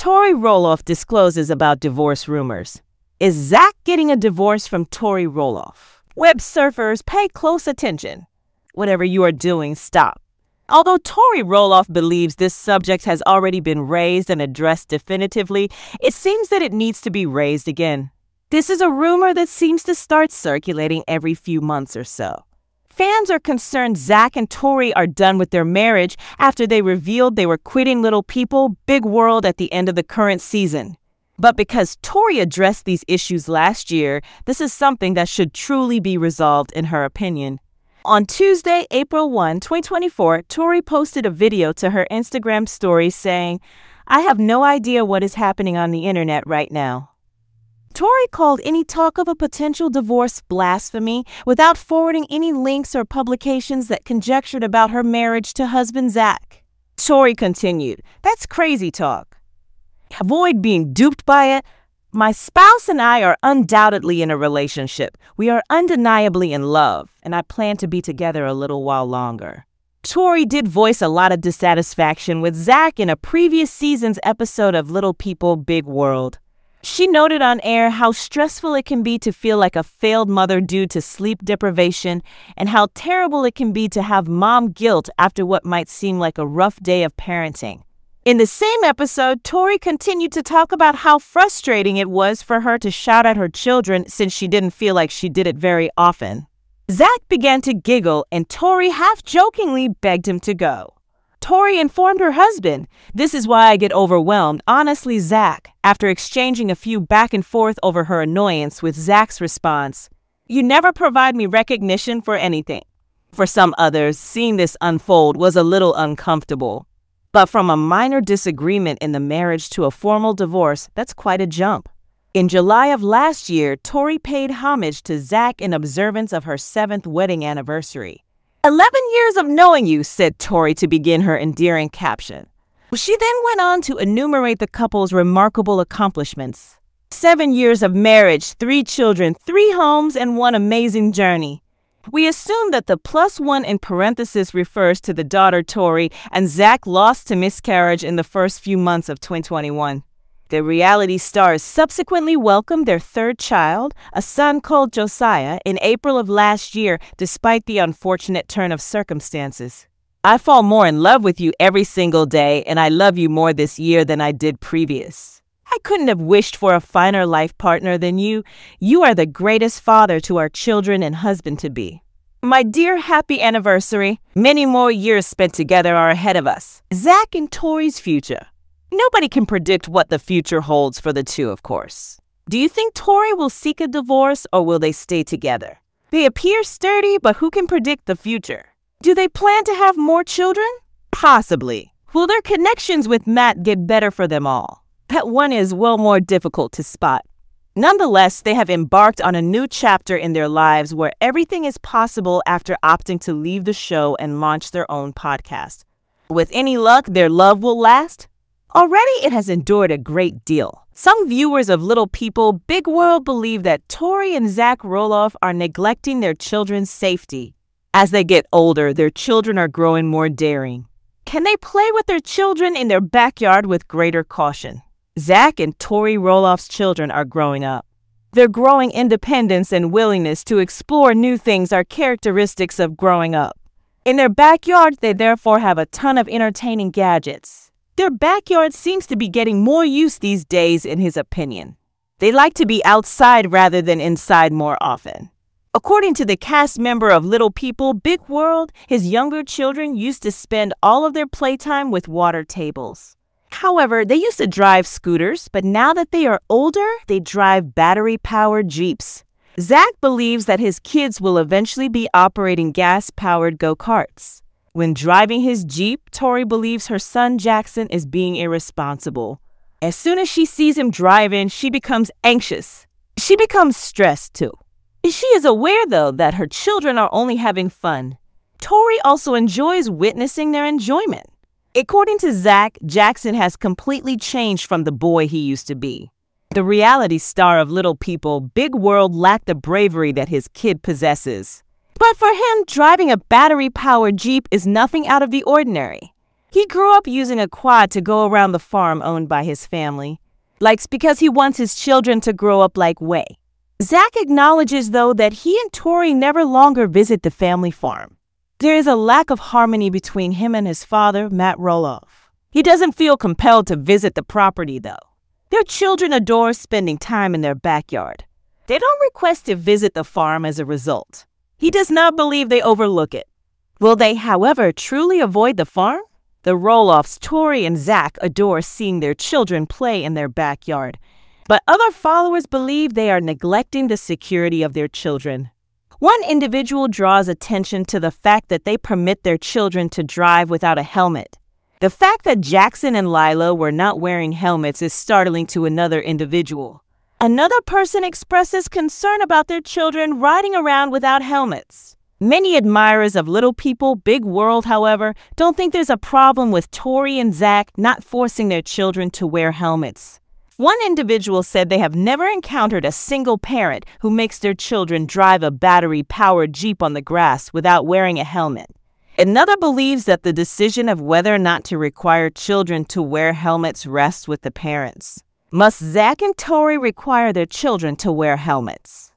Tori Roloff discloses about divorce rumors. Is Zach getting a divorce from Tori Roloff? Web surfers, pay close attention. Whatever you are doing, stop. Although Tori Roloff believes this subject has already been raised and addressed definitively, it seems that it needs to be raised again. This is a rumor that seems to start circulating every few months or so. Fans are concerned Zach and Tori are done with their marriage after they revealed they were quitting Little People, Big World at the end of the current season. But because Tori addressed these issues last year, this is something that should truly be resolved in her opinion. On Tuesday, April 1, 2024, Tori posted a video to her Instagram story saying, "I have no idea what is happening on the internet right now." Tori called any talk of a potential divorce blasphemy without forwarding any links or publications that conjectured about her marriage to husband Zach. Tori continued, "That's crazy talk. Avoid being duped by it. My spouse and I are undoubtedly in a relationship. We are undeniably in love, and I plan to be together a little while longer." Tori did voice a lot of dissatisfaction with Zach in a previous season's episode of Little People, Big World. She noted on air how stressful it can be to feel like a failed mother due to sleep deprivation and how terrible it can be to have mom guilt after what might seem like a rough day of parenting. In the same episode, Tori continued to talk about how frustrating it was for her to shout at her children since she didn't feel like she did it very often. Zach began to giggle and Tori half-jokingly begged him to go. Tori informed her husband, "This is why I get overwhelmed, honestly, Zach," after exchanging a few back and forth over her annoyance with Zach's response, "You never provide me recognition for anything." For some others, seeing this unfold was a little uncomfortable. But from a minor disagreement in the marriage to a formal divorce, that's quite a jump. In July of last year, Tori paid homage to Zach in observance of her 7th wedding anniversary. 11 years of knowing you, said Tori to begin her endearing caption. She then went on to enumerate the couple's remarkable accomplishments. 7 years of marriage, 3 children, 3 homes, and 1 amazing journey. We assume that the +1 in parentheses refers to the daughter Tori and Zach lost to miscarriage in the first few months of 2021. The reality stars subsequently welcomed their 3rd child, a son called Josiah, in April of last year, despite the unfortunate turn of circumstances. "I fall more in love with you every single day, and I love you more this year than I did previous. I couldn't have wished for a finer life partner than you. You are the greatest father to our children and husband-to-be. My dear, happy anniversary. Many more years spent together are ahead of us. Zach and Tori's future." Nobody can predict what the future holds for the two, of course. Do you think Tori will seek a divorce or will they stay together? They appear sturdy, but who can predict the future? Do they plan to have more children? Possibly. Will their connections with Matt get better for them all? That one is well more difficult to spot. Nonetheless, they have embarked on a new chapter in their lives where everything is possible after opting to leave the show and launch their own podcast. With any luck, their love will last. Already, it has endured a great deal. Some viewers of Little People, Big World believe that Tori and Zach Roloff are neglecting their children's safety. As they get older, their children are growing more daring. Can they play with their children in their backyard with greater caution? Zach and Tori Roloff's children are growing up. Their growing independence and willingness to explore new things are characteristics of growing up. In their backyard, they therefore have a ton of entertaining gadgets. Their backyard seems to be getting more use these days, in his opinion. They like to be outside rather than inside more often. According to the cast member of Little People, Big World, his younger children used to spend all of their playtime with water tables. However, they used to drive scooters, but now that they are older, they drive battery-powered Jeeps. Zach believes that his kids will eventually be operating gas-powered go-karts. When driving his Jeep, Tori believes her son Jackson is being irresponsible. As soon as she sees him driving, she becomes anxious. She becomes stressed too. She is aware, though, that her children are only having fun. Tori also enjoys witnessing their enjoyment. According to Zach, Jackson has completely changed from the boy he used to be. The reality star of Little People, Big World lacked the bravery that his kid possesses. But for him, driving a battery-powered Jeep is nothing out of the ordinary. He grew up using a quad to go around the farm owned by his family, because he wants his children to grow up like Way. Zach acknowledges, though, that he and Tori never longer visit the family farm. There is a lack of harmony between him and his father, Matt Roloff. He doesn't feel compelled to visit the property, though. Their children adore spending time in their backyard. They don't request to visit the farm as a result. He does not believe they overlook it. Will they, however, truly avoid the farm? The Roloffs, Tori and Zach, adore seeing their children play in their backyard, but other followers believe they are neglecting the security of their children. One individual draws attention to the fact that they permit their children to drive without a helmet. The fact that Jackson and Lila were not wearing helmets is startling to another individual. Another person expresses concern about their children riding around without helmets. Many admirers of Little People, Big World, however, don't think there's a problem with Tori and Zach not forcing their children to wear helmets. One individual said they have never encountered a single parent who makes their children drive a battery-powered Jeep on the grass without wearing a helmet. Another believes that the decision of whether or not to require children to wear helmets rests with the parents. Must Zach and Tori require their children to wear helmets?